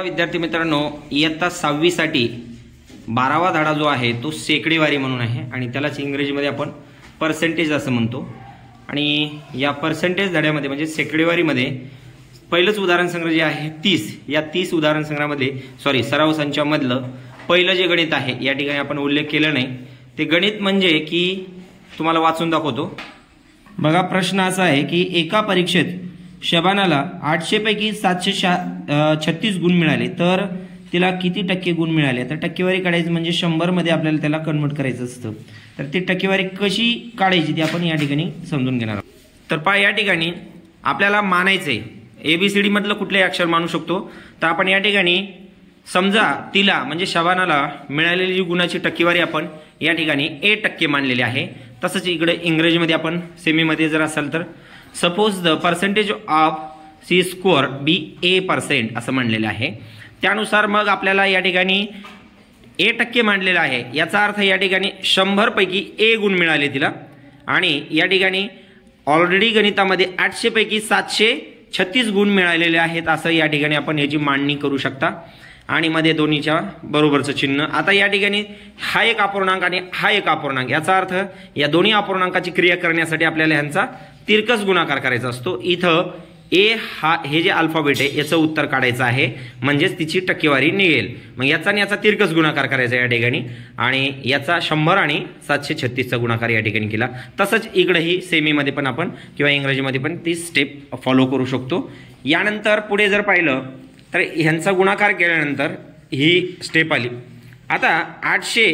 विद्यार्थी मित्रांनो, इयत्ता 6वी साठी 12वा धडा जो आहे तो शेकडेवारी म्हणून आहे आणि त्यालाच इंग्रजीमध्ये आपण पर्सेंटेज असं म्हणतो। आणि या पर्सेंटेज धड्यामध्ये म्हणजे शेकडेवारीमध्ये पहिलंच उदाहरण संग्रह जे आहे 30, या 30 उदाहरण संग्रहामध्ये सराव संचामधलं पहिलं जे गणित आहे या ठिकाणी आपण उल्लेख केला नाही। ते गणित म्हणजे की तुम्हाला वाचून दाखवतो बघा। प्रश्न असा आहे की एका परीक्षेत शबानाला 800 पैकी 736 गुण मिळाले तर तिला किती टक्के गुण मिळाले। तर टक्केवारी काढायची म्हणजे 100 मध्ये आपल्याला त्याला कन्वर्ट करायचं असतं। तर ती टक्केवारी कशी काढायची ती आपण या ठिकाणी समजून घेणार आहोत। तर पहा, या ठिकाणी आपल्याला मानायचंय ABCD मधलं कुठलेही अक्षर मानू शकतो। तर आपण या ठिकाणी समजा तिला म्हणजे शबानाला मिळालेली गुणाची टक्केवारी आपण या ठिकाणी A% मानलेली आहे। तसंच इकडे इंग्रजीमध्ये आपण सेमीमध्ये जर असाल तर suppose the percentage of C score B A% असं म्हणलेलं आहे। त्यानुसार मग आपल्याला या ठिकाणी A% मानलेला आहे, याचा अर्थ या ठिकाणी 100 पैकी A गुण मिळाले तिला। आणि या ठिकाणी ऑलरेडी गणितामध्ये 800 पैकी 736 गुण मिळालेले आहेत असं या ठिकाणी आपण याची मांडणी करू शकता। आणि मध्ये दोन्हीच्या बरोबरचं चिन्ह। आता या ठिकाणी हा एक अपूर्णांक आणि हा एक अपूर्णांक, याचा अर्थ या दोन्ही अपूर्णांकाची क्रिया करण्यासाठी आपल्याला ह्यांचा तिरकस गुणाकार करायचा असतो। इथं हे जे अल्फाबेट आहे याचं उत्तर काढायचं आहे म्हणजेच तिची टक्केवारी निघेल। मग याचा आणि याचा तिरकस गुणाकार करायचा या ठिकाणी आणि याचा 100 आणि 736 चा गुणाकार या ठिकाणी केला। तसंच इकडेही सेमीमध्ये पण आपण किंवा इंग्रजीमध्ये पण ती स्टेप फॉलो करू शकतो। यानंतर पुढे जर पाहिलं तर ह्यांचा गुणाकार केल्यानंतर ही स्टेप आली। आता 800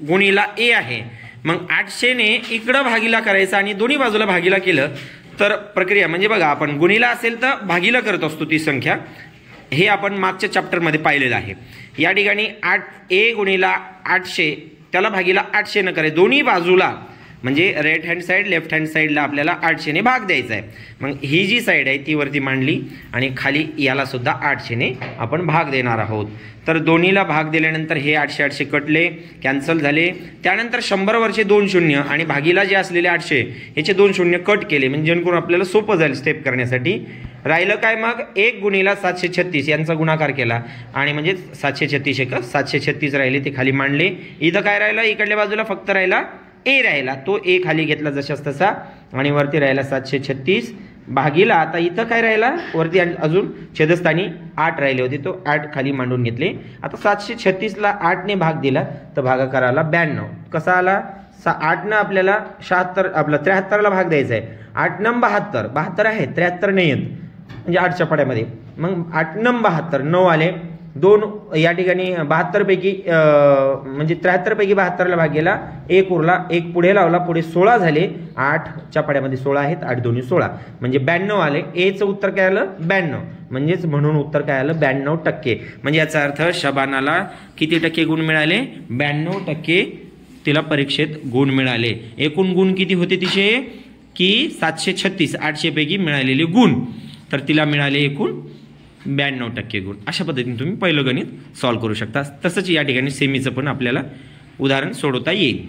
गुणिला A आहे, मग 800 ने इकडं भागीला करायचं आणि दोन्ही बाजूला भागीला केलं तर प्रक्रिया म्हणजे बघा, आपण गुणिला असेल तर भागीला करत असतो ती संख्या, हे आपण मागच्या चॅप्टरमध्ये पाहिलेलं आहे। या ठिकाणी A गुणिला 800 त्याला भागीला 800 न करे दोन्ही बाजूला म्हणजे right hand side left hand साइडला आपल्याला 800 ने भाग द्यायचा आहे। मग ही जी साइड आहे ती वरती मांडली आणि खाली याला सुद्धा 800 ने आपण भाग देणार आहोत। तर दोन्हीला भाग दिल्यानंतर हे 800 कटले, कॅन्सल झाले। त्यानंतर 100 वरचे 2 शून्य आणि भागीला जे असलेले 800 याचे 2 शून्य कट केले म्हणजे जेणेकरून आपल्याला सोपं जाईल स्टेप करण्यासाठी। राहिलं काय, मग 1 गुणिला 736 यांचा गुणाकार केला आणि म्हणजे 736 राहिले ते खाली मांडले। इथं काय राहिलं, इकडल्या बाजूला फक्त राहिला A राहिला, तो A खाली घेतला जशाच तसा आणि वरती राहिला 736 भागीला। आता इथं काय राहिला, वरती अजून छेदस्थानी 8 राहिले होते, तो 8 खाली मांडून घेतले। आता 736 ला 8 ने भाग दिला तर भागाकार आला 92। कसा आला, 8 न आपल्याला 76 आपला 73 ला भाग द्यायचा आहे। 8 नम 72 आहे, 73 नाही येत म्हणजे 8च्या पाड्यामध्ये। मग 8 नम 72 9 आले, 2 या ठिकाणी 72 पैकी म्हणजे 73 पैकी 72 ला भाग गेला, 1 उरला, 1 पुढे लावला, पुढे 16 झाले। 8च्या पाड्यामध्ये 16 आहेत, 8 दोन्ही 16 म्हणजे 92 आले। A चं उत्तर काय आलं 92, म्हणजेच म्हणून उत्तर काय आलं 92%। म्हणजे याचा अर्थ शबानाला किती टक्के गुण मिळाले, 92% तिला परीक्षेत गुण मिळाले। एकूण गुण किती होते तिचे की 736, 800 पैकी मिळालेले गुण, तर तिला मिळाले एकूण 92% गुण। अशा पद्धतीने तुम्ही पहिलं गणित सॉल्व्ह करू शकता। तसंच या ठिकाणी सेमीचं पण आपल्याला उदाहरण सोडवता येईल।